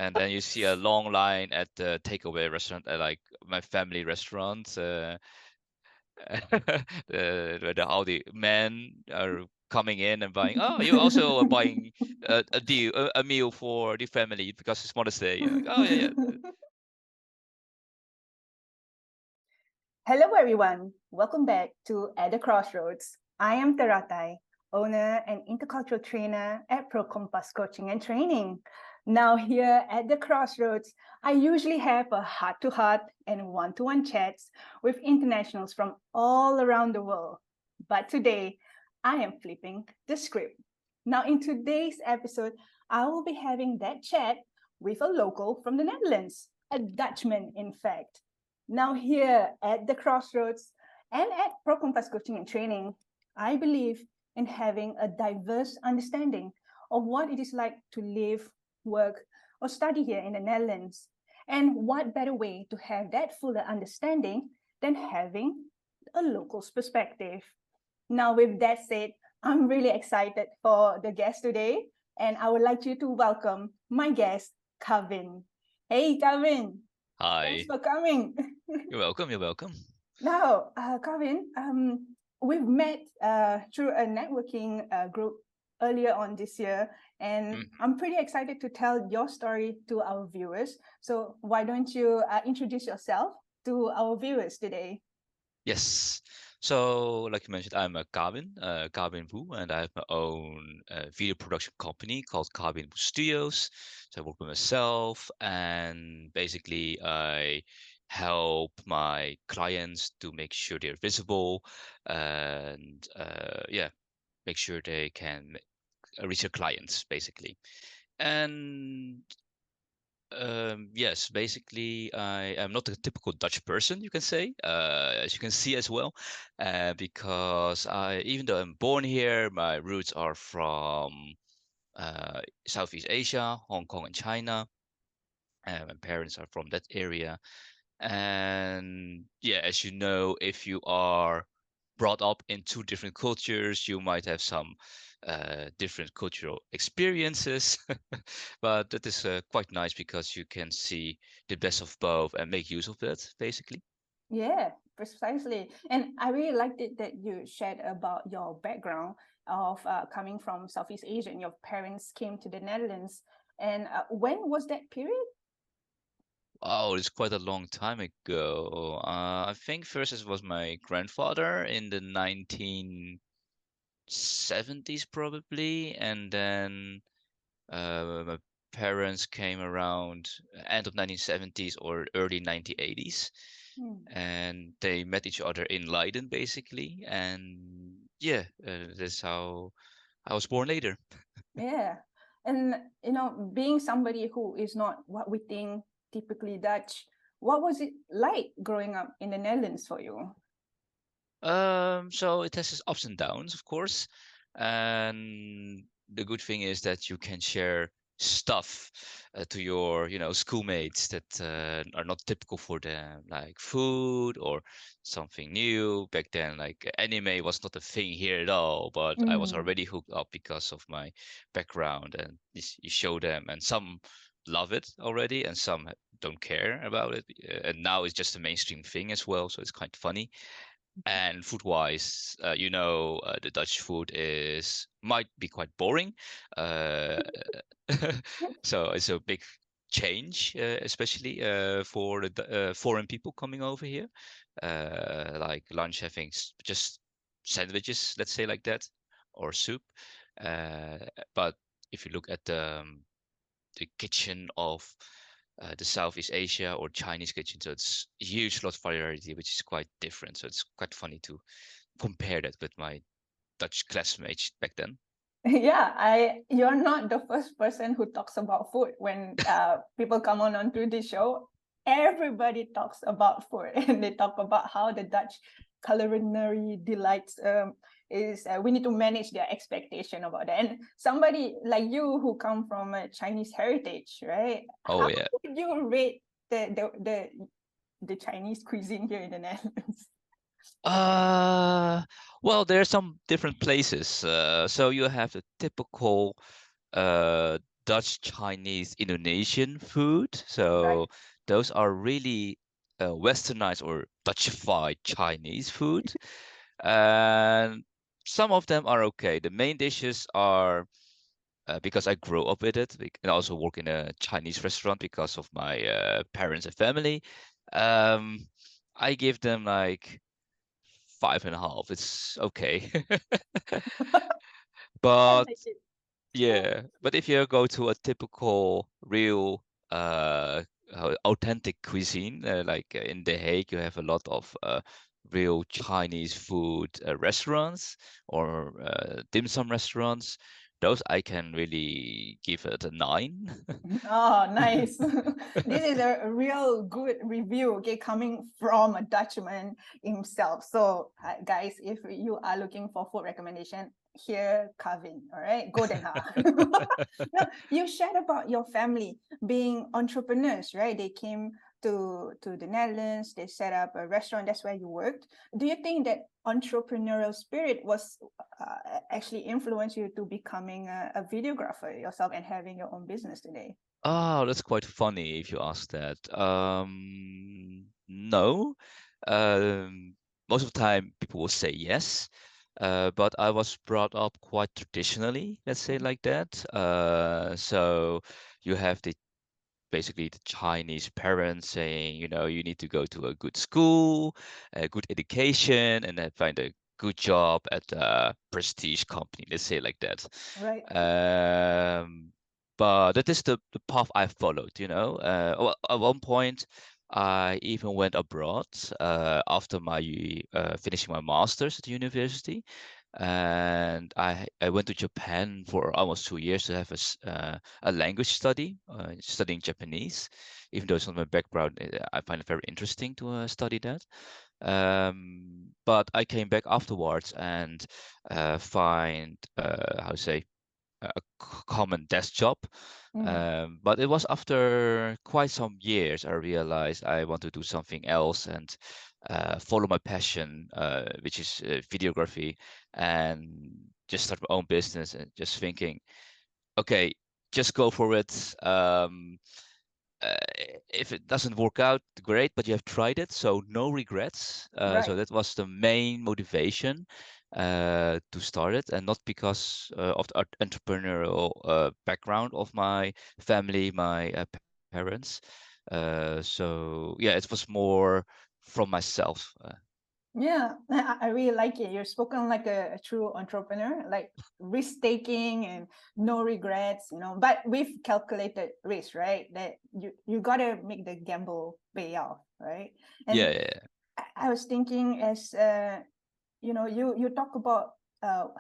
And then you see a long line at the takeaway restaurant, like my family restaurant, all the men are coming in and buying. Oh, you also are buying a meal for the family because it's Mother's Day. Like, oh yeah, yeah. Hello, everyone. Welcome back to At the Crossroads. I am Teratai, owner and intercultural trainer at Pro Compass Coaching and Training. Now, here at the Crossroads, I usually have a heart-to-heart and one-to-one chats with internationals from all around the world. But today, I am flipping the script. Now, in today's episode, I will be having that chat with a local from the Netherlands, a Dutchman, in fact. Now, here at the Crossroads and at Pro Compass Coaching and Training, I believe in having a diverse understanding of what it is like to live, work, or study here in the Netherlands. And what better way to have that fuller understanding than having a local's perspective? Now, with that said, I'm really excited for the guest today, and I would like you to welcome my guest, Kawin. Hey, Kawin. Thanks Hi. for coming. You're welcome. You're welcome. Now, Kawin, we've met through a networking group earlier on this year, and I'm pretty excited to tell your story to our viewers. So why don't you introduce yourself to our viewers today? Yes. So, like you mentioned, I'm a Kawin Wu, and I have my own video production company called Kawin Wu Studios. So I work with myself, and basically I help my clients to make sure they're visible, and yeah, make sure they can reach their clients, basically. And yes, basically, I am not a typical Dutch person, you can say, as you can see as well, because even though I'm born here, my roots are from Southeast Asia, Hong Kong and China. My parents are from that area. And yeah, as you know, if you are brought up in two different cultures, you might have some different cultural experiences. But that is quite nice because you can see the best of both and make use of that, basically. Yeah, precisely. And I really liked it that you shared about your background of coming from Southeast Asia and your parents came to the Netherlands. And when was that period? Oh, it's quite a long time ago. I think first it was my grandfather in the 1970s, probably, and then my parents came around end of 1970s or early 1980s, Hmm. and they met each other in Leiden, basically. And yeah, that's how I was born later. Yeah. And, being somebody who is not what we think typically Dutch, what was it like growing up in the Netherlands for you? So it has its ups and downs, of course. And the good thing is that you can share stuff to your, schoolmates that are not typical for them, like food or something new. Back then, like anime was not a thing here at all, but I was Mm. already hooked up because of my background. And you show them, and some love it already, and some don't care about it. And now it's just a mainstream thing as well, so it's kind of funny. And food wise, the Dutch food is might be quite boring. Uh, so it's a big change, especially for the foreign people coming over here. Like lunch having just sandwiches, let's say like that, or soup. Uh, but if you look at the kitchen of the Southeast Asia or Chinese kitchen. So it's a huge lot of variety, which is quite different. So it's quite funny to compare that with my Dutch classmates back then. Yeah, you're not the first person who talks about food when people come on onto the show. Everybody talks about food and they talk about how the Dutch culinary delights is we need to manage their expectation about that. And somebody like you who come from a Chinese heritage, right? Oh How yeah. would you rate the Chinese cuisine here in the Netherlands? Uh, well, there are some different places. So you have the typical uh, Dutch, Chinese, Indonesian food. Right. So those are really westernized or Dutchified Chinese food. And some of them are okay. The main dishes are because I grew up with it, and I also work in a Chinese restaurant because of my parents and family. Um, I give them like 5.5. It's okay. I But like it. yeah, but if you go to a typical, real, authentic cuisine, like in The Hague, you have a lot of real Chinese food restaurants or dim sum restaurants. Those I can really give it a 9. Oh, nice. This is a real good review, okay, coming from a Dutchman himself. So, guys, if you are looking for food recommendation, here, Kawin, all right? Go Den Haag. No, you shared about your family being entrepreneurs, right? They came to the Netherlands, they set up a restaurant, that's where you worked. Do you think that entrepreneurial spirit was actually influenced you to becoming a videographer yourself and having your own business today? Oh, that's quite funny if you ask that. No. Um, Most of the time people will say yes. But I was brought up quite traditionally, let's say like that. So you have the basically the Chinese parents saying, you need to go to a good school, a good education, and then find a good job at a prestige company, let's say like that. Right. Um, but that is the path I followed, Well, at one point, I even went abroad after my finishing my master's at the university, and I went to Japan for almost 2 years to have a language study, studying Japanese. Even though it's not my background, I find it very interesting to study that. But I came back afterwards and find how to say a common desk job. Mm, But it was after quite some years I realized I want to do something else and follow my passion, which is videography, and just start my own business and just thinking, okay, just go for it. Uh, if it doesn't work out, great, but you have tried it, so no regrets. So right. that was the main motivation to start it, and not because of the entrepreneurial background of my family, my parents. So yeah, it was more from myself. Yeah, I really like it. You're spoken like a true entrepreneur, like risk taking and no regrets, but with calculated risk, right? That you gotta make the gamble pay off, right? And Yeah, yeah, I was thinking as you talk about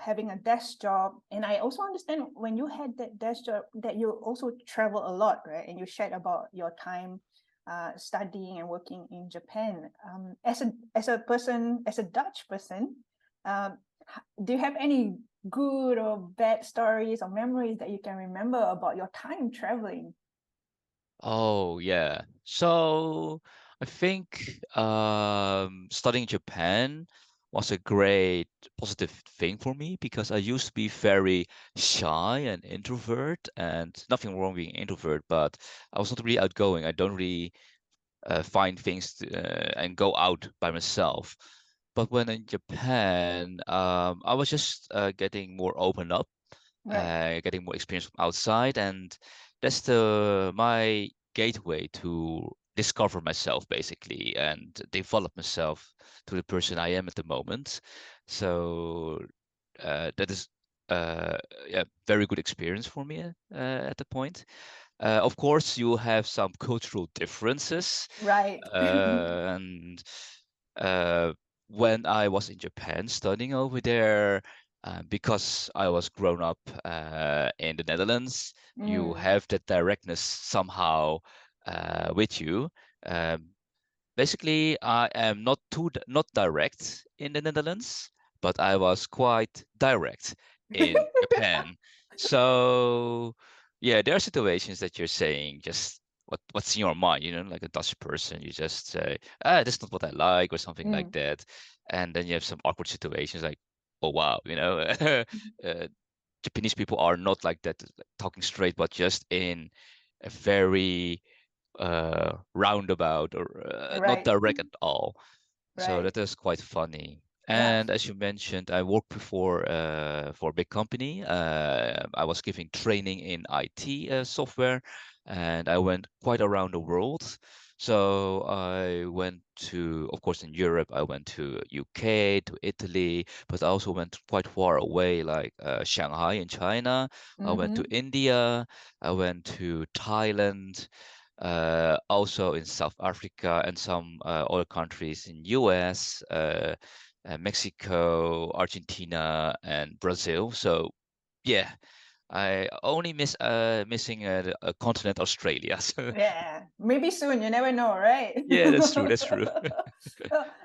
having a desk job, and I also understand when you had that desk job that you also travel a lot, right? And you shared about your time studying and working in Japan. As a person, as a Dutch person, um, do you have any good or bad stories or memories that you can remember about your time traveling? Oh, yeah. So I think studying Japan was a great positive thing for me because I used to be very shy and introvert, and nothing wrong being introvert, but I was not really outgoing. I don't really find things and go out by myself. But when in Japan, I was just getting more open up, Right. getting more experience from outside, and that's the my gateway to discover myself basically and develop myself to the person I am at the moment. So that is yeah, very good experience for me at the point. Of course, you have some cultural differences, Right. and uh, when I was in Japan studying over there, because I was grown up in the Netherlands, you Mm. have that directness somehow with you. Um, Basically, I am not direct in the Netherlands, but I was quite direct in Japan. So yeah, there are situations that you're saying just what's in your mind, like a Dutch person, you just say, that's not what I like or something like Mm. that. And then you have some awkward situations like, oh wow, uh, Japanese people are not like that, like, talking straight, but just in a very roundabout or not Right, direct at all. So right. that is quite funny. Yeah. And as you mentioned, I worked before for a big company. I was giving training in IT software, and I went quite around the world. So I went to, of course, in Europe, I went to UK, to Italy, but I also went quite far away, like Shanghai in China. I went to Mm-hmm. India. I went to Thailand, also in South Africa and some other countries in US, Mexico, Argentina, and Brazil. So yeah, I only missing a continent Australia. So Yeah, maybe soon. You never know, right? yeah, that's true. That's true.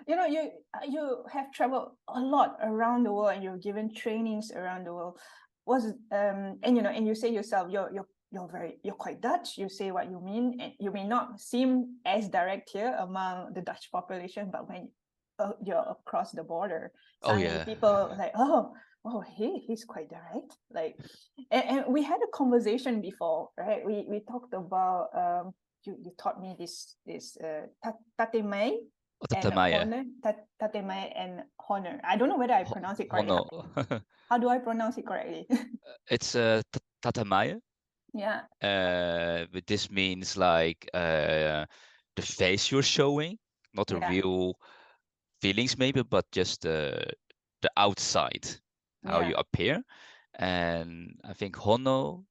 You have traveled a lot around the world, and you've given trainings around the world. Was and and you say yourself, you're quite Dutch. You say what you mean, and you may not seem as direct here among the Dutch population, but when you're across the border, Oh suddenly yeah. people like, oh, he's quite direct. Like, and we had a conversation before, right? We talked about you taught me this tatemai and Tatamaya. honor, tatemai and honor. I don't know whether I pronounce it correctly. Hono. How do I pronounce it correctly? It's Tatamaya. Yeah, But this means like the face you're showing, not the yeah, real feelings maybe, but just the outside, how yeah, you appear. And I think honoe,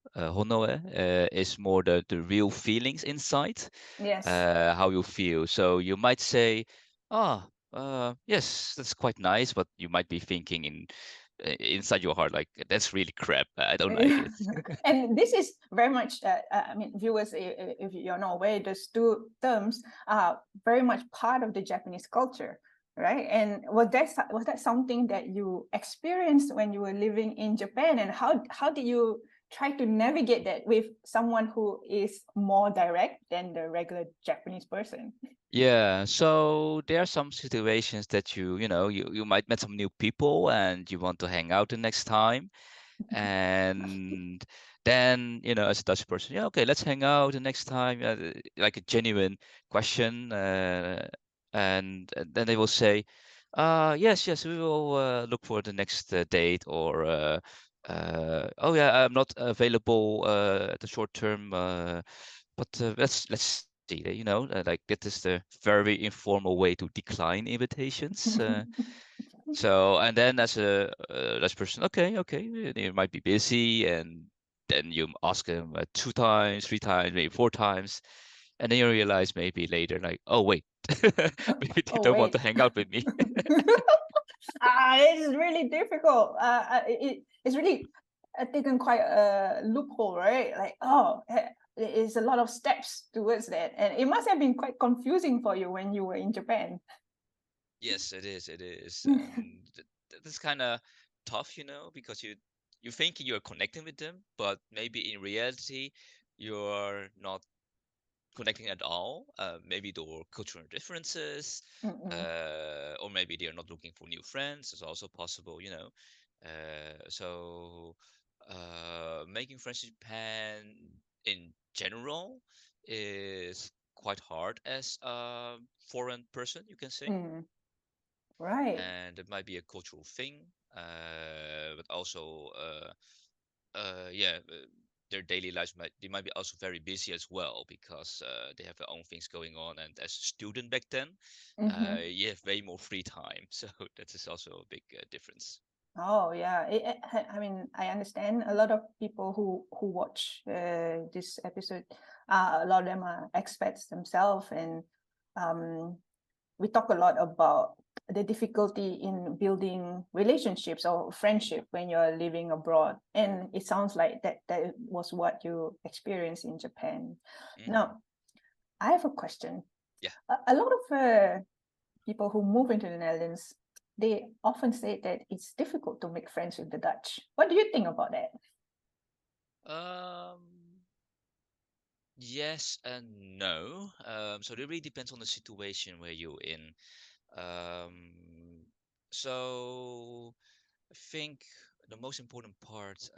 is more the real feelings inside, yes. how you feel. So you might say, ah, yes, that's quite nice, but you might be thinking inside your heart like that's really crap. I don't like it. And this is very much, I mean, viewers, if you're not aware, those two terms are very much part of the Japanese culture, right? And was that something that you experienced when you were living in Japan? And how did you try to navigate that with someone who is more direct than the regular Japanese person? Yeah, so there are some situations that you might met some new people and you want to hang out the next time. And then, as a Dutch person, yeah, okay, let's hang out the next time. Like a genuine question. And then they will say, yes, yes, we will look for the next date, or, oh yeah, I'm not available at the short term, but let's see. Like that is the very informal way to decline invitations. So, and then as a Dutch person, okay, okay, you might be busy, and then you ask them two times, three times, maybe four times, and then you realize maybe later, like, oh wait, maybe they Oh don't want to wait. hang out with me. It's really difficult. It's really taken quite a loophole, right? Like, it's a lot of steps towards that, and it must have been quite confusing for you when you were in Japan. Yes, it is. It is, and that's kind of tough, because you think you're connecting with them, but maybe in reality you're not connecting at all. Maybe there were cultural differences, Mm-mm. or maybe they're not looking for new friends. It's also possible. So making friends in Japan in general is quite hard as a foreign person, you can say. Mm, right. And it might be a cultural thing, but also yeah, their daily lives might be also very busy as well, because they have their own things going on. And as a student back then, Mm-hmm. you have way more free time, so that is also a big difference. Oh yeah, I mean, I understand a lot of people who watch this episode. A lot of them are expats themselves, and um, we talk a lot about the difficulty in building relationships or friendship when you're living abroad, and it sounds like that was what you experienced in Japan. Mm, Now, I have a question. yeah. A lot of people who move into the Netherlands, they often say that it's difficult to make friends with the Dutch. What do you think about that? um yes and no. So it really depends on the situation where you're in. um so I think the most important part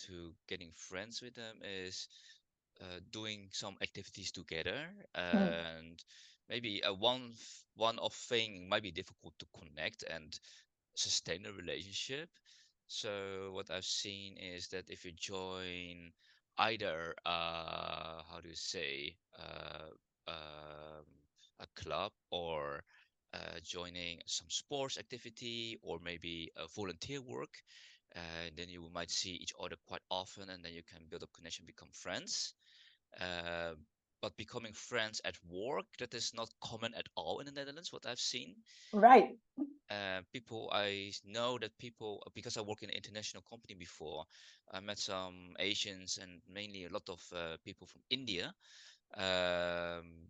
to getting friends with them is doing some activities together, Mm. and maybe one off thing might be difficult to connect and sustain a relationship. So what I've seen is that if you join either how do you say a club, or joining some sports activity, or maybe a volunteer work, then you might see each other quite often, and then you can build up connection, become friends. uh, but becoming friends at work, that is not common at all in the Netherlands, what I've seen. Right. People, I know that people, because I work in an international company before, I met some Asians and mainly a lot of people from India, um,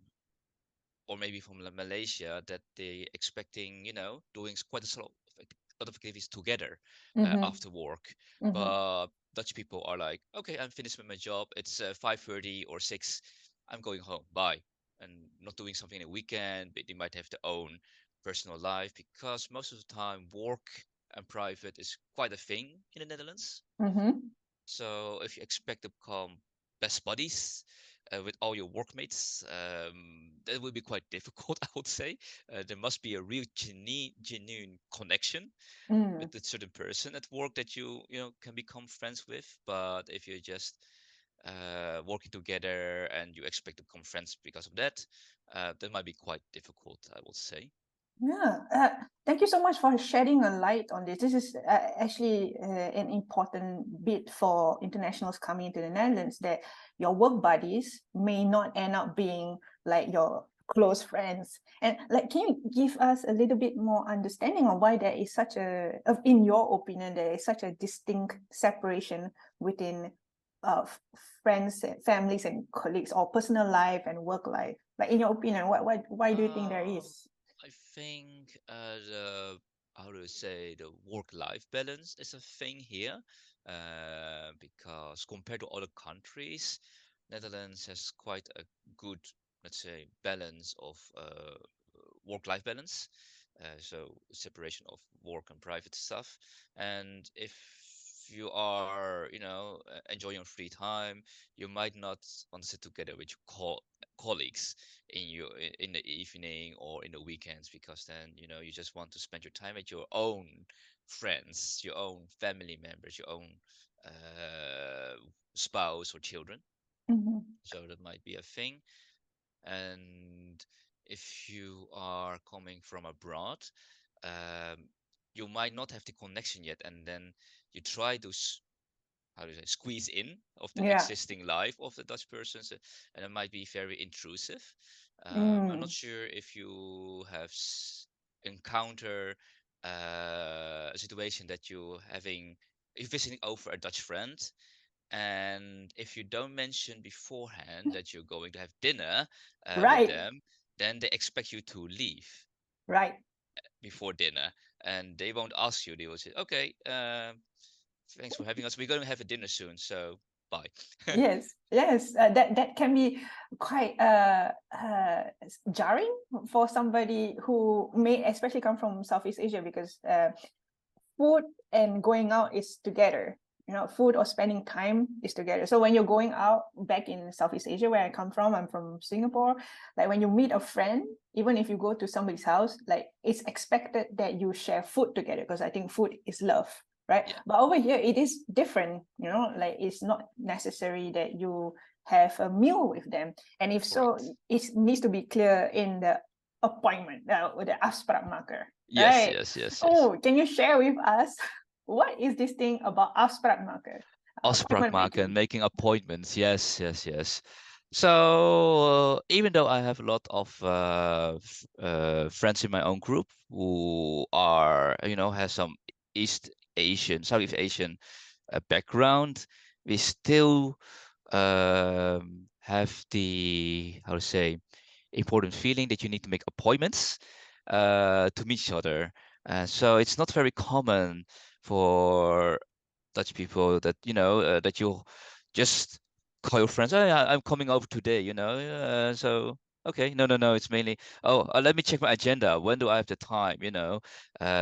or maybe from Malaysia, that they expecting, doing quite lot of activities together Mm-hmm. after work. Mm-hmm. But Dutch people are like, okay, I'm finished with my job. It's 5:30 or 6. I'm going home. Bye. And not doing something in the weekend, but they might have their own personal life, because most of the time work and private is quite a thing in the Netherlands. Mm-hmm. So if you expect to become best buddies with all your workmates, that will be quite difficult, I would say. There must be a real genuine connection Mm. with a certain person at work that you can become friends with. But if you're just working together and you expect to become friends because of that, that might be quite difficult, I would say. Yeah, thank you so much for shedding a light on this. This is actually an important bit for internationals coming into the Netherlands, that your work buddies may not end up being like your close friends. And like, can you give us a little bit more understanding on why there is such in your opinion, there is such a distinct separation within friends, families, and colleagues, or personal life and work life? Like, in your opinion, why do you think there Um, is? I think the how do you say, the work-life balance is a thing here, because compared to other countries, Netherlands has quite a good, let's say, balance of work-life balance. So separation of work and private stuff. And if you are, enjoying your free time, you might not want to sit together with your colleagues in the evening or in the weekends, because then you just want to spend your time with your own friends, your own family members, your own uh, spouse or children. Mhm. So that might be a thing. And if you are coming from abroad, um, you might not have the connection yet, and then you try to how do you say, squeeze in of the Yeah. existing life of the Dutch persons, and it might be very intrusive. I'm not Mm. sure if you have encountered a situation that you're visiting over a Dutch friend, and if you don't mention beforehand that you're going to have dinner with Right. them, then they expect you to leave Right. before dinner, and they won't ask you. They will say, "Okay, thanks for having us. We're going to have a dinner soon, so bye." Yes. Yes. That can be quite jarring for somebody who may especially come from Southeast Asia, because food and going out is together. Food or spending time is together. So when you're going out back in Southeast Asia, where I come from, I'm from Singapore, like when you meet a friend, even if you go to somebody's house, like it's expected that you share food together, because I think food is love, right? Yeah, But over here, it is different, like it's not necessary that you have a meal with them. And if so, correct. it needs to be clear in the appointment, with the afspraakmaker, Yes, right? yes, yes, yes. Oh, can you share with us what is this thing about afspraakmaken, appointment Afspraakmaken, making? making appointments. Yes, yes, yes. So even though I have a lot of friends in my own group who are, has some Southeast Asian background, we still have the, how to say, important feeling that you need to make appointments to meet each other. So it's not very common for Dutch people that that you just call your friends. Oh, yeah, I'm coming over today. So okay, no, no, no. It's mainly, oh, let me check my agenda. When do I have the time?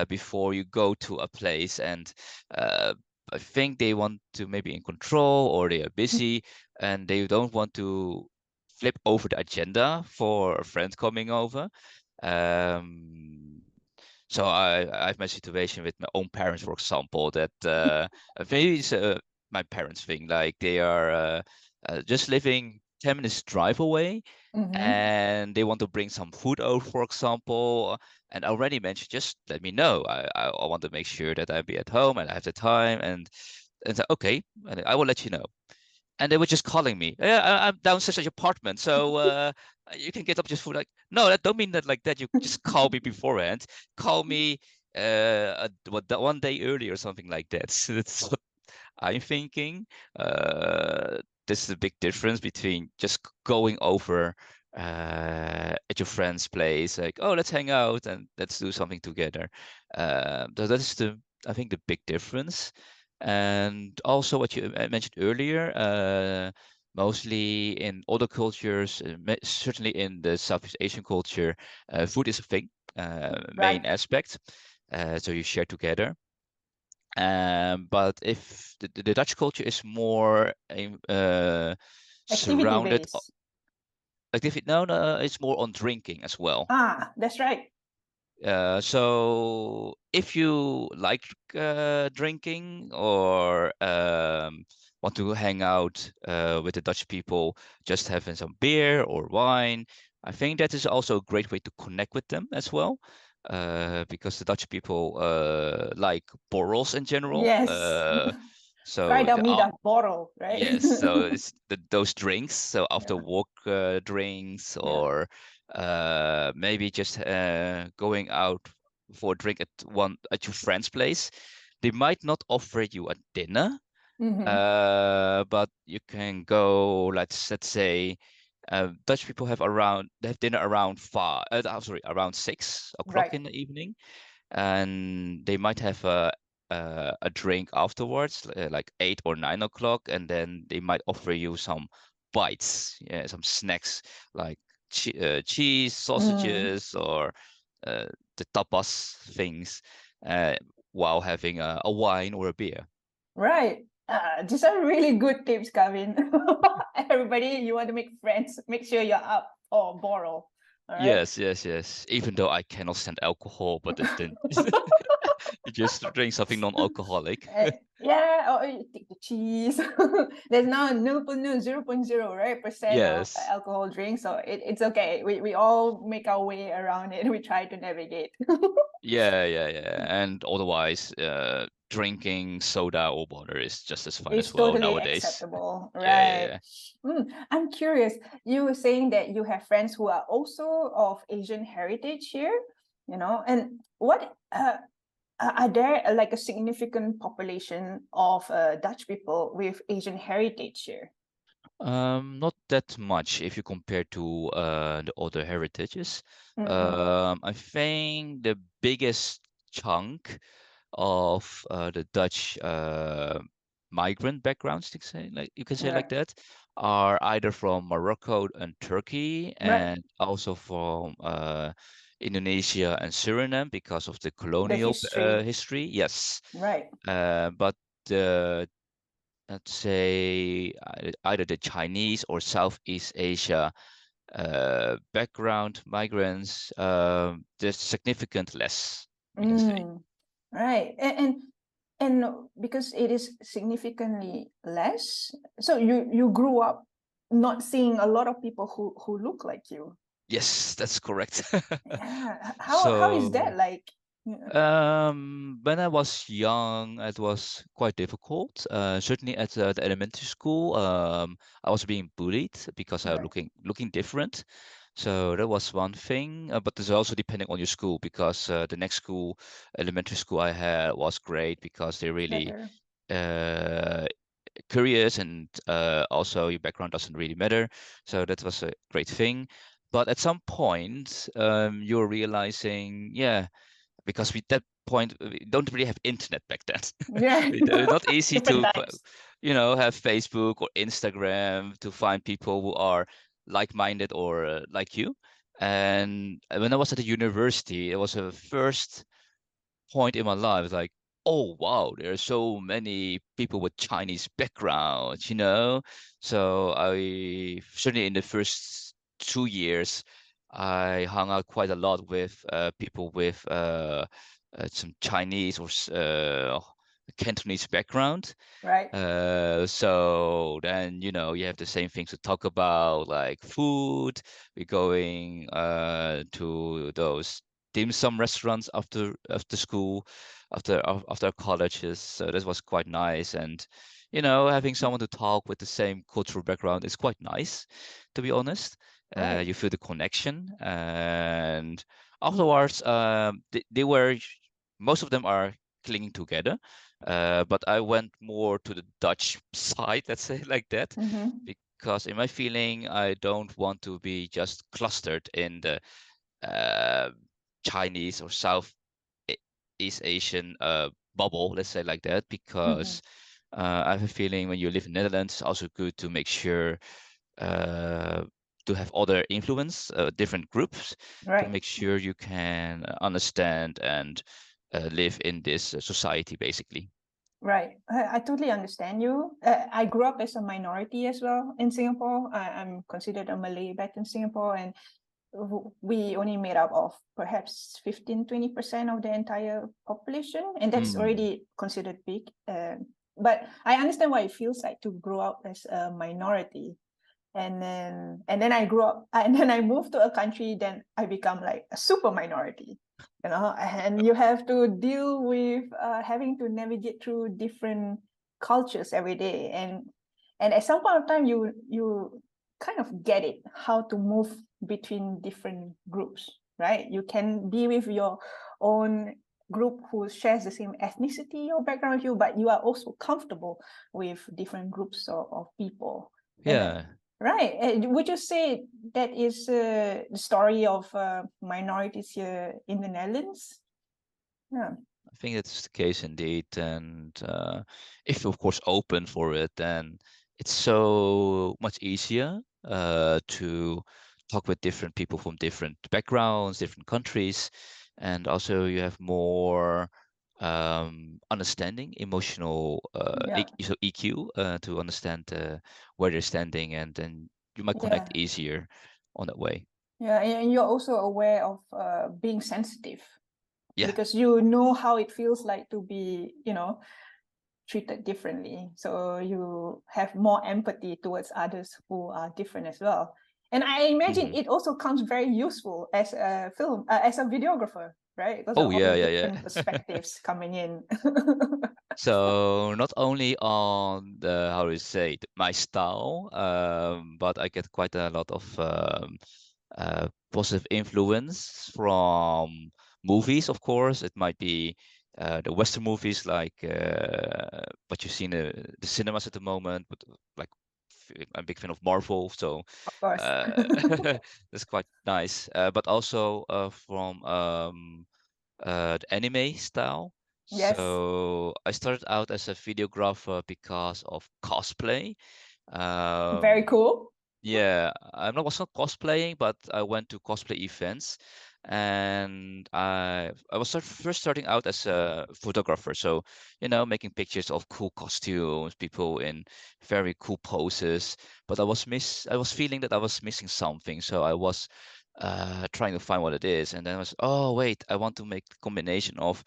Before you go to a place, and I think they want to maybe in control or they are busy and they don't want to flip over the agenda for a friend coming over. Um, so I've my situation with my own parents, for example, that maybe it's my parents thing, like they are just living 10 minutes drive away Mm-hmm. and they want to bring some food over, for example. And I already mentioned, just let me know. I want to make sure that I'll be at home and I have the time. And so, okay, and I will let you know. And they were just calling me. Yeah, I'm downstairs at your apartment, so you can get up just for like. No, that don't mean that like that. You just call me beforehand. Call me one day earlier or something like that. So that's what I'm thinking. This is a big difference between just going over at your friend's place, like, oh, let's hang out and let's do something together. So that is I think, the big difference. And also what you mentioned earlier, mostly in other cultures, certainly in the Southeast Asian culture, food is a thing, Right. main aspect. So you share together. But if the Dutch culture is more Activity surrounded, based. like if it no, no, it's more on drinking as well. Ah, that's right. So if you like drinking or want to hang out with the Dutch people, just having some beer or wine, I think that is also a great way to connect with them as well. Because the Dutch people like borrels in general. Yes. So Vrijdag middag borrel, right? yes, so it's those drinks. So after Yeah. work drinks Yeah. or maybe just going out for a drink at your friend's place. They might not offer you a dinner, Mm-hmm. but you can go. Let's say Dutch people they have dinner around around 6 o'clock Right. in the evening, and they might have a drink afterwards, like 8 or 9 o'clock, and then they might offer you some bites, yeah, some snacks like cheese, Mm. sausages, or the tapas things, uh, while having a wine or a beer. Right. These are really good tips, Kevin. Everybody, you want to make friends, make sure you're up or borrow. All right. Yes, yes, yes. Even though I cannot stand alcohol, but then you just drink something non-alcoholic. Yeah, or you take the cheese. There's now 0.0, right, percent of Yes. alcohol drink, so it's okay. We all make our way around it. We try to navigate. Yeah, yeah, yeah. And otherwise, drinking soda or water is just as fine It's as well totally nowadays. acceptable, Yeah, yeah, right? yeah. I'm curious. You were saying that you have friends who are also of Asian heritage here, and what are there like a significant population of Dutch people with Asian heritage here? Not that much if you compare to the other heritages. Mm-hmm. I think the biggest chunk of the Dutch migrant backgrounds, you can say like Right, that, are either from Morocco and Turkey, right. and also from Indonesia and Suriname because of the The colonial history, history. Yes, right. but the let's say either the Chinese or Southeast Asia background migrants, there's significant less, we can say. Mm, right. And because it is significantly less, so you grew up not seeing a lot of people who look like you. Yes, that's correct. Yeah. How is So, that like? Yeah. when I was young, it was quite difficult. Certainly at the elementary school, I was being bullied because I was Right. looking different. So that was one thing. But it's also depending on your school because the next school, elementary school I had was great because they really Better. uh, curious and also your background doesn't really matter. So that was a great thing. But at some point, you're realizing, yeah, because we that point we don't really have internet back then. Yeah. It's not easy Different to, times. have Facebook or Instagram to find people who are like-minded or like you. And when I was at the university, it was a first point in my life, like, oh wow, there are so many people with Chinese backgrounds, you know. So I certainly in the first 2 years, I hung out quite a lot with people with some Chinese or Cantonese background. Right. So then, you know, you have the same things to talk about, like food. We're going to those dim sum restaurants after school, after colleges. So this was quite nice. And, you know, having someone to talk with the same cultural background is quite nice, to be honest. Right. You feel the connection. And afterwards, they were, most of them are clinging together. But I went more to the Dutch side, let's say like that, Mm-hmm. because in my feeling, I don't want to be just clustered in the uh, Chinese or East Asian bubble, let's say like that, Mm-hmm. because I have a feeling when you live in Netherlands, it's also good to make sure uh, to have other influence, different groups, to Right. make sure you can understand and live in this society, basically. Right. I totally understand you. I grew up as a minority as well in Singapore. I'm considered a Malay back in Singapore, and we only made up of perhaps 15-20% of the entire population, and that's Mm. already considered big. But I understand what it feels like to grow up as a minority. And then I grew up and then I moved to a country, then I become like a super minority, and you have to deal with having to navigate through different cultures every day. And at some point of time you kind of get it how to move between different groups, right? You can be with your own group who shares the same ethnicity or background with you, but you are also comfortable with different groups of people. And Yeah, right. Would you say that is the story of minorities here in the Netherlands? Yeah. I think that's the case indeed. And if you're, of course, open for it, then it's so much easier to talk with different people from different backgrounds, different countries. And also, you have more understanding, emotional Yeah. so EQ to understand where they're standing, and then you might connect Yeah. easier on that way. Yeah. And you're also aware of being sensitive Yeah. because you know how it feels like to be, treated differently. So you have more empathy towards others who are different as well. And I imagine Mhm. it also comes very useful as a as a videographer, right? Because of Oh all yeah, the yeah, different yeah. perspectives coming in. So not only on the how do you say it, my style, but I get quite a lot of positive influence from movies. Of course, it might be the Western movies like what you see in the cinemas at the moment. But like I'm a big fan of Marvel, so Of course. uh, that's quite nice. But also from the anime style. Yes. So I started out as a videographer because of cosplay. Very Um, cool. yeah, was not cosplaying, but I went to cosplay events, and I was first starting out as a photographer. So, you know, making pictures of cool costumes, people in very cool poses. But I was feeling that I was missing something. So I was trying to find what it is, and then I was, oh wait, I want to make the combination of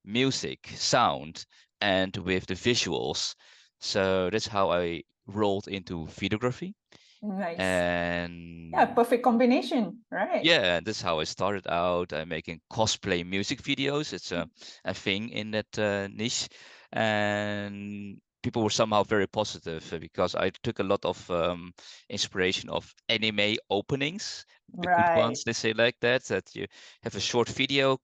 music, sound, and with the visuals. So that's how I rolled into videography. Nice. Yeah, And perfect combination, right? yeah, that's how I started out making cosplay music videos. It's a thing in that niche. And people were somehow very positive because I took a lot of inspiration of anime openings, the good Right. ones, they say like that, that you have a short video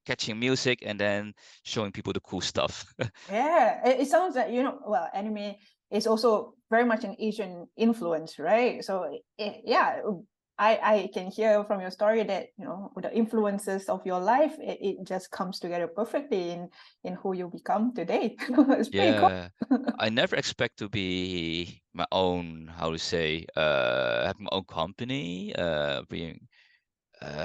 catching music and then showing people the cool stuff. Yeah, it sounds like, well, anime is also very much an Asian influence, right? So yeah, I can hear from your story that, the influences of your life, it just comes together perfectly in who you become today. It's pretty cool. Yeah, I never expect to be my own, how to say, have my own company, being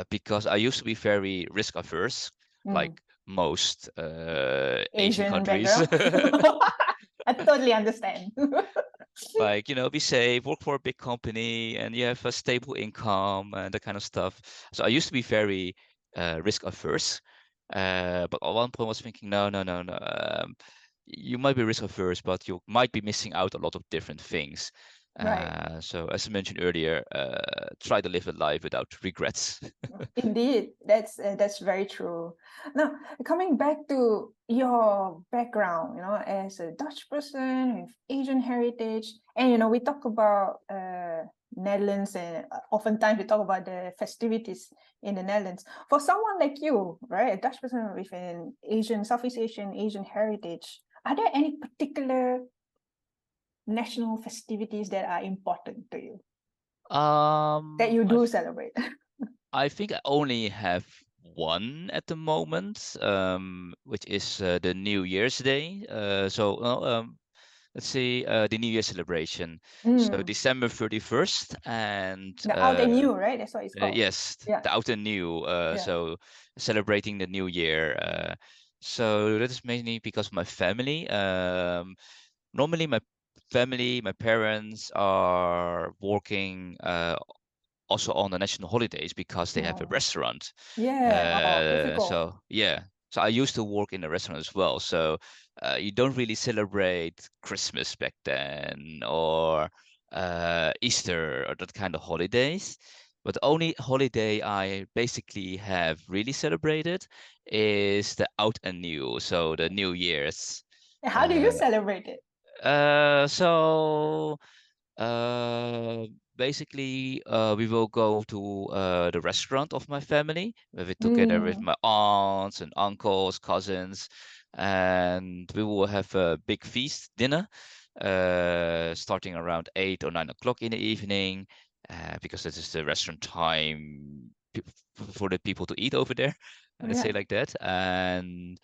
because I used to be very risk averse, like Mm. most Asian Asian countries. background. I totally understand. Like, be safe, work for a big company, and you have a stable income and that kind of stuff. So I used to be very risk averse, but at one point I was thinking, no, no, no, no. You might be risk averse, but you might be missing out a lot of different things. Right. So as I mentioned earlier, try to live a life without regrets. Indeed, that's very true. Now, coming back to your background, as a Dutch person with Asian heritage, and we talk about Netherlands, and oftentimes we talk about the festivities in the Netherlands. For someone like you, right, a Dutch person with an Southeast Asian heritage, are there any particular national festivities that are important to you that you do celebrate? I think I only have one at the moment, which is the New Year's Day. Let's see, the New Year celebration. So December 31st, and The out and new, right? That's what it's called. yes, Yeah. the out and new. Yeah. So celebrating the new year. So that is mainly because of my family. Normally my family, my parents are working also on the national holidays because they have a Oh. restaurant. Yeah. Oh, difficult. So yeah. So I used to work in a restaurant as well. So you don't really celebrate Christmas back then, or Easter, or that kind of holidays. But the only holiday I basically have really celebrated is the out and new, so the New Year's. How do you Uh, celebrate it? so uh, basically, we will go to the restaurant of my family, where we together with my aunts and uncles, cousins, and we will have a big feast dinner, starting around 8 or 9 o'clock in the evening, because this is the restaurant time for the people to eat over there. Let's say Yeah. like that. And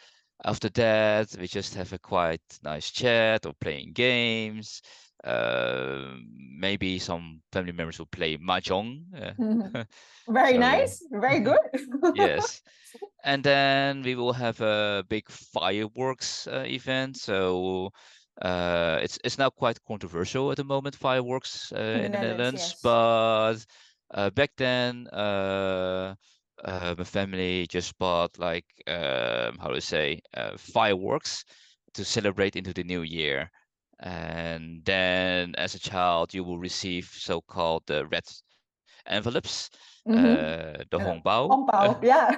after that, we just have a quite nice chat or playing games. Maybe some family members will play mahjong. Very So yeah, nice. Very good. yes. And then we will have a big fireworks event. So it's now quite controversial at the moment, fireworks In the in the Netherlands, Netherlands. yes. But back then, my family just bought like how to say fireworks to celebrate into the new year. And then, as a child, you will receive so-called red envelopes, the hongbao. Hong Bao, yeah.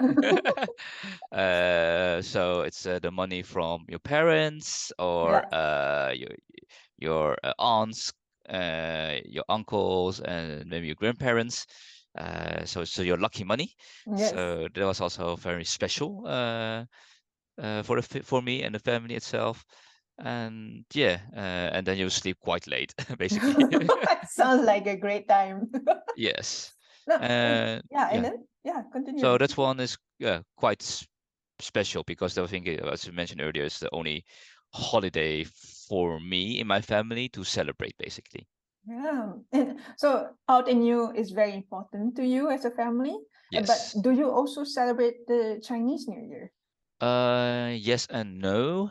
So it's the money from your parents, or Yeah. your aunts, your uncles, and maybe your grandparents. So your lucky money. Yes. So that was also very special for me and the family itself. And yeah, and then you sleep quite late, basically. Sounds like a great time. Yes. No, yeah, and Yeah. then So continue. that one is quite special, because I think, as you mentioned earlier, it's the only holiday for me in my family to celebrate, basically. Yeah. And so out and new is very important to you as a family. But Yes. do you also celebrate the Chinese New Year? Yes and no.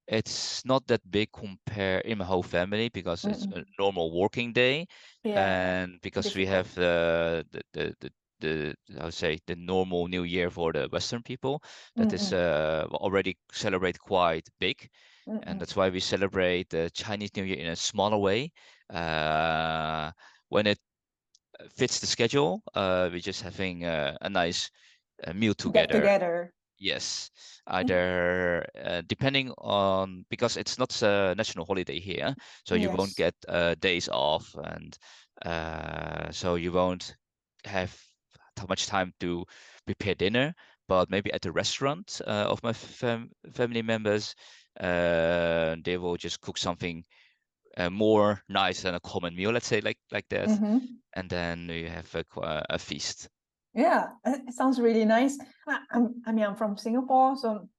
It's not that big compare in my whole family, because it's a normal working day, Yeah, and because we difficult. have I would say the normal New Year for the Western people, that is already celebrate quite big, and that's why we celebrate the Chinese New Year in a smaller way. When it fits the schedule, we're just having a nice meal Get together. together. Yes, either depending on, because it's not a national holiday here, so you won't Yes. get days off, and so you won't have much time to prepare dinner. But maybe at the restaurant of my family members, they will just cook something more nice than a common meal, let's say like that, and then you have a feast. Yeah, it sounds really nice. I'm from Singapore, so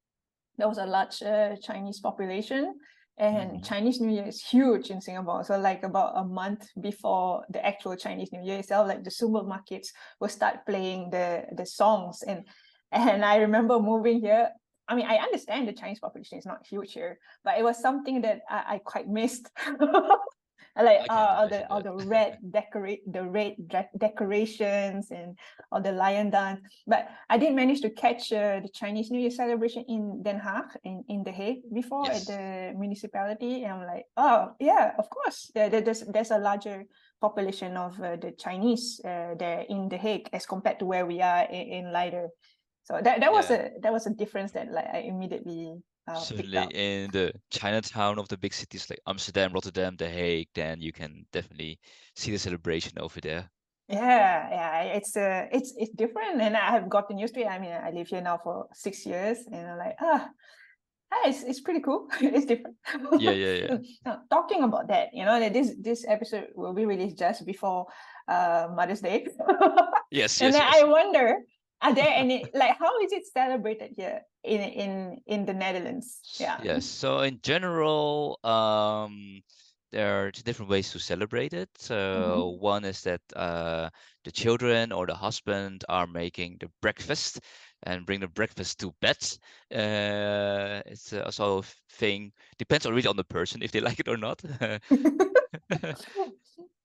there was a large Chinese population, and Mhm. Chinese New Year is huge in Singapore. So like about a month before the actual Chinese New Year itself, like the supermarkets will start playing the songs, and And I remember moving here. I mean, I understand the Chinese population is not huge here, but it was something that I quite missed. Like I can imagine all that. the red decorations and all the lion dance. But I did manage to catch the Chinese New Year celebration in Den Haag, in The Hague before at Yes. the municipality. And I'm like, oh yeah, of course. There's a larger population of the Chinese there in The Hague as compared to where we are in Leiden. So that was a difference that like I immediately picked Certainly up. in the Chinatown of the big cities like Amsterdam, Rotterdam, The Hague, then you can definitely see the celebration over there. Yeah, it's different, and I have gotten used to it. I mean, I live here now for 6 years, and I'm like, it's pretty cool. It's different. Yeah, yeah, yeah. Now, talking about that, that this episode will be released just before Mother's Day, Yes, and yes, then I yes. wonder, are there any like how is it celebrated here in the Netherlands? Yeah. Yes. So in general, there are different ways to celebrate it. So Mm-hmm. one is that the children or the husband are making the breakfast and bring the breakfast to bed. It's also a thing, depends really on the person if they like it or not.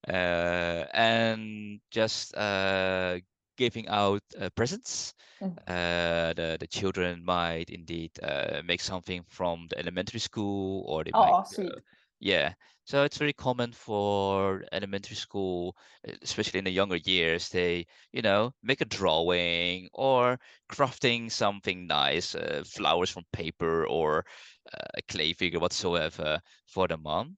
And just giving out presents. The children might indeed make something from the elementary school, or they might, Oh, sweet. yeah. So it's very common for elementary school, especially in the younger years. They, make a drawing or crafting something nice, flowers from paper or a clay figure whatsoever for the mom.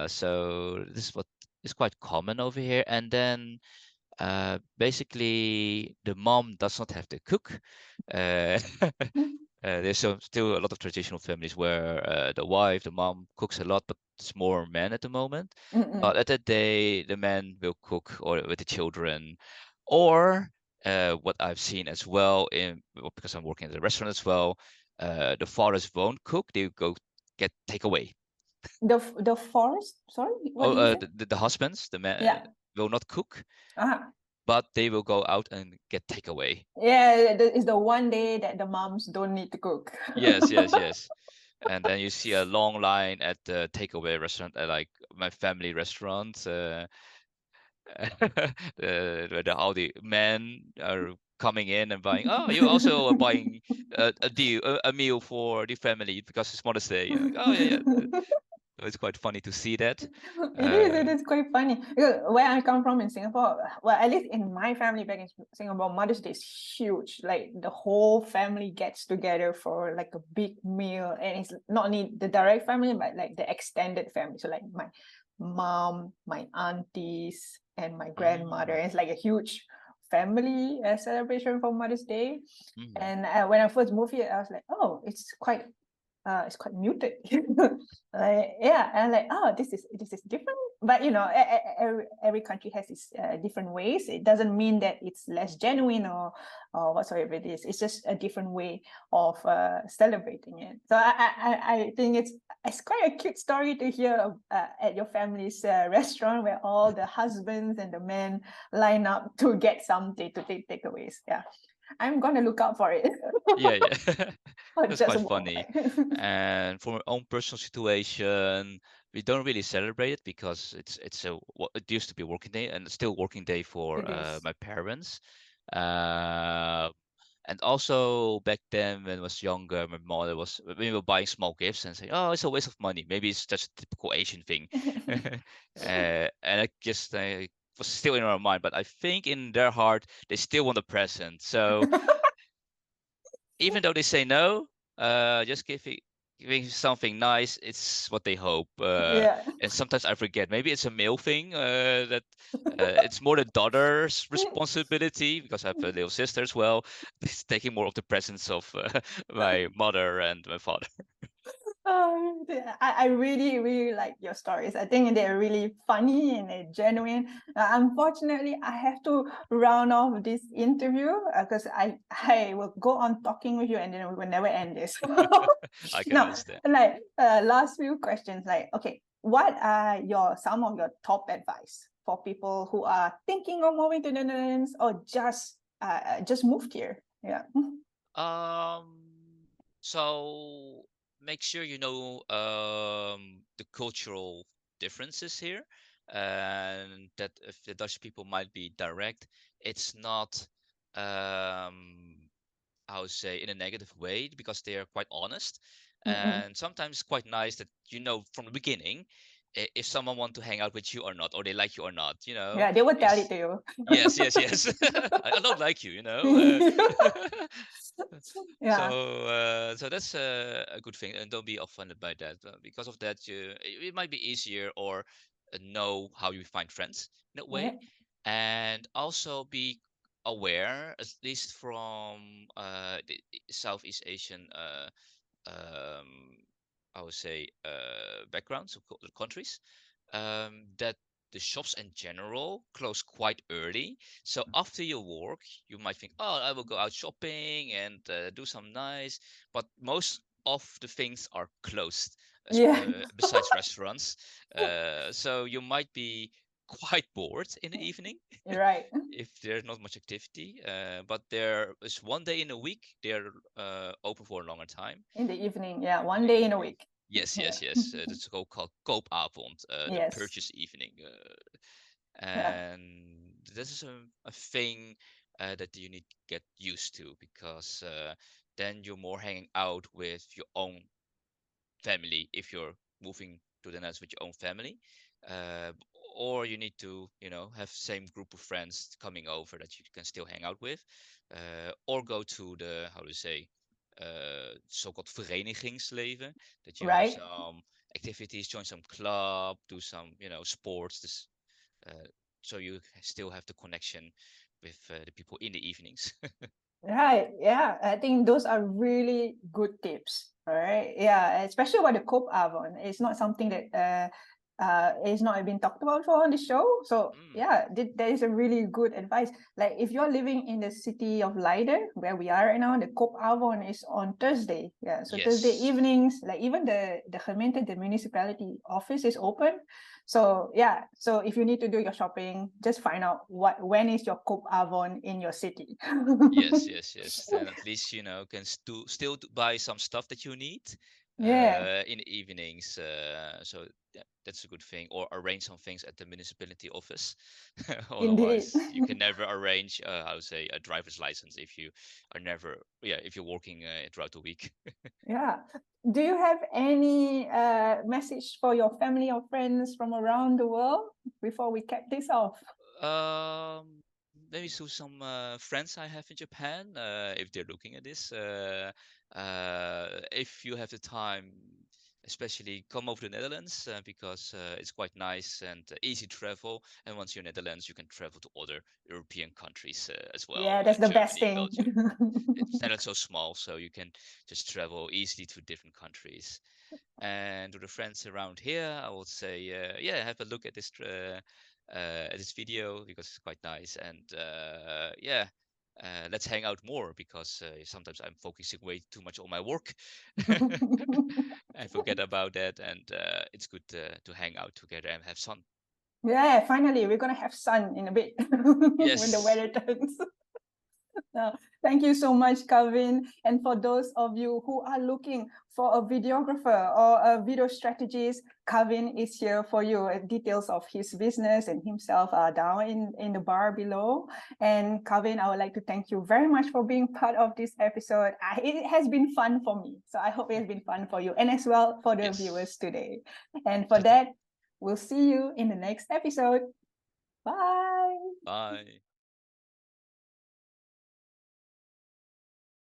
So this is what is quite common over here. And then basically the mom does not have to cook. Uh, there's still a lot of traditional families where the mom cooks a lot, but it's more men at the moment. Mm-mm. But at that day, the man will cook or with the children, or what I've seen as well because I'm working at a restaurant as well, the fathers won't cook; they go get takeaway. The forest. Sorry, what Oh, did you say? the husbands, the men Yeah. will not cook, Uh-huh. but they will go out and get takeaway. Yeah, it's the one day that the moms don't need to cook. Yes, yes, yes. And then you see a long line at the takeaway restaurant, at like my family restaurant. All the men are coming in and buying. Oh, you also are buying a meal for the family because it's Mother's Day. Like, oh yeah, yeah. So it's quite funny to see that. It Uh, is quite funny. Because where I come from in Singapore, well, at least in my family back in Singapore, Mother's Day is huge. Like the whole family gets together for like a big meal, and it's not only the direct family, but like the extended family. So like my mom, my aunties, and my grandmother. mm, It's like a huge family celebration for Mother's Day. mm. And when I first moved here, I was like, oh, it's quite muted. Like, yeah, and like, oh, this is different. But every country has its different ways. It doesn't mean that it's less genuine or whatsoever it is. It's just a different way of celebrating it. So I think it's quite a cute story to hear at your family's restaurant where all the husbands and the men line up to get something to take takeaways. Yeah, I'm gonna look out for it. Yeah, yeah. Or That's just quite walk funny. by. And for my own personal situation, we don't really celebrate it because it used to be working day and it's still working day for It is. my parents. Uh, and also back then when I was younger, my mother was when we were buying small gifts and saying, "Oh, it's a waste of money. Maybe it's just a typical Asian thing." And I just was still in our mind, but I think in their heart they still want a present. So even though they say no, just giving something nice, it's what they hope. Yeah. And sometimes I forget. Maybe it's a male thing that it's more the daughter's responsibility because I have a little sister as well. It's taking more of the presence of my mother and my father. I really, really like your stories. I think they're really funny and they're genuine. Unfortunately, I have to round off this interview because I will go on talking with you and then we will never end this. I can Now, understand. like last few questions, like, okay, what are some of your top advice for people who are thinking of moving to the Netherlands or just moved here? Yeah. So make sure you know the cultural differences here, and that if the Dutch people might be direct, it's not I would say in a negative way because they are quite honest, Mm-mm. and sometimes it's quite nice that you know from the beginning if someone want to hang out with you or not, or they like you or not. You know, Yeah, they will tell it yes, to you. yes, yes, yes. I don't like you. You know. Yeah. So that's a good thing, and don't be offended by that. Because of that, it might be easier or know how you find friends in that Yeah. way, and also be aware, at least from the Southeast Asian, um, I would say, backgrounds of countries, that the shops in general close quite early. So after your work, you might think, oh, I will go out shopping and do some nice. But most of the things are closed, Yeah. besides restaurants. So you might be quite bored in the evening You're right. if there's not much activity. But there is one day in a week they're open for a longer time In the evening. Yeah. in One the day in a evening. week. Yes, Yeah. yes, yes. That's called koopavond, the Yes. purchase evening. Yeah. And this is a thing that you need to get used to because then you're more hanging out with your own family if you're moving to the Netherlands with your own family. Uh, or you need to, you know, have same group of friends coming over that you can still hang out with. Or go to the, how to say, so-called verenigingsleven, that you have Right. some activities, join some club, do some, you know, sports, this, uh, so you still have the connection with the people in the evenings. Right. Yeah. I think those are really good tips. All right. Yeah. Especially about the Cope Avon. It's not something that is not been talked about for on the show. So Mm, yeah, that is a really good advice. Like if you're living in the city of Leiden, where we are right now, the Cope Avon is on Thursday. Yeah. So Thursday yes. evenings, like even the gemeente, the municipality office is open. So yeah, so if you need to do your shopping, just find out when is your Coop Avon in your city. Yes, yes, yes. Then at least you know can still buy some stuff that you need Yeah, in the evenings. So yeah, that's a good thing. Or arrange some things at the municipality office. indeed. Otherwise, you can never arrange, I would say, a driver's license if you are never, yeah, if you're working throughout the week. Yeah. Do you have any message for your family or friends from around the world before we cap this off? Um, Maybe to some friends I have in Japan, if they're looking at this, if you have the time, especially come over to the Netherlands because it's quite nice and easy travel. And once you're in the Netherlands, you can travel to other European countries as well, Yeah, that's the best Germany, thing. Belgium. It's Netherlands so small, so you can just travel easily to different countries. And to the friends around here, I would say, yeah, have a look at this video because it's quite nice. And yeah, let's hang out more because sometimes I'm focusing way too much on my work. I forget about that, and it's good to hang out together and have fun. Yeah, finally, we're gonna have sun in a bit when the Yes, weather turns. Thank you so much, Kawin. And for those of you who are looking for a videographer or a video strategist, Kawin is here for you. Details of his business and himself are down in the bar below. And Kawin, I would like to thank you very much for being part of this episode. It has been fun for me. So I hope it has been fun for you and as well for the yes. viewers today. And for that, we'll see you in the next episode. Bye. Bye.